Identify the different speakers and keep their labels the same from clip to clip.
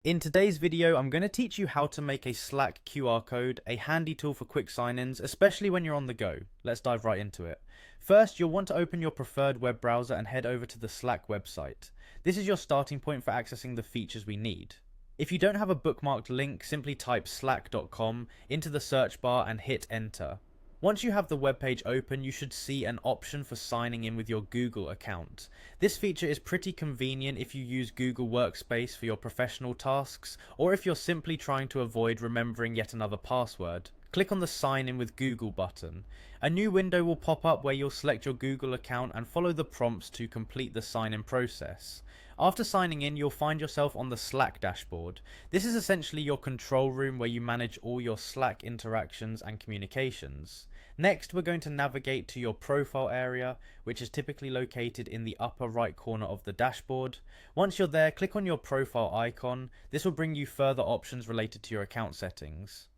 Speaker 1: In today's video, I'm going to teach you how to make a Slack QR code, a handy tool for quick sign-ins, especially when you're on the go. Let's dive right into it. First, you'll want to open your preferred web browser and head over to the Slack website. This is your starting point for accessing the features we need. If you don't have a bookmarked link, simply type slack.com into the search bar and hit enter. Once you have the web page open, you should see an option for signing in with your Google account. This feature is pretty convenient if you use Google Workspace for your professional tasks, or if you're simply trying to avoid remembering yet another password. Click on the Sign In with Google button. A new window will pop up where you'll select your Google account and follow the prompts to complete the sign-in process. After signing in, you'll find yourself on the Slack dashboard. This is essentially your control room where you manage all your Slack interactions and communications. Next, we're going to navigate to your profile area, which is typically located in the upper right corner of the dashboard. Once you're there, click on your profile icon. This will bring you further options related to your account settings.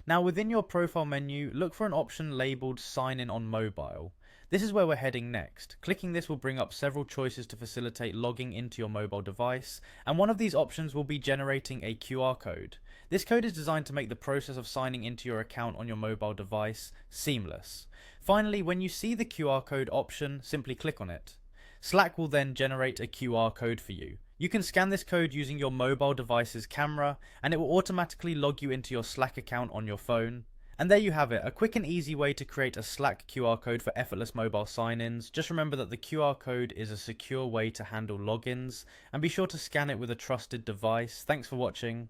Speaker 1: Now, within your profile menu, look for an option labeled Sign In on Mobile. This is where we're heading next. Clicking this will bring up several choices to facilitate logging into your mobile device, and one of these options will be generating a QR code. This code is designed to make the process of signing into your account on your mobile device seamless. Finally, when you see the QR code option, simply click on it. Slack will then generate a QR code for you. You can scan this code using your mobile device's camera, and it will automatically log you into your Slack account on your phone. And there you have it, a quick and easy way to create a Slack QR code for effortless mobile sign-ins. Just remember that the QR code is a secure way to handle logins, and be sure to scan it with a trusted device. Thanks for watching.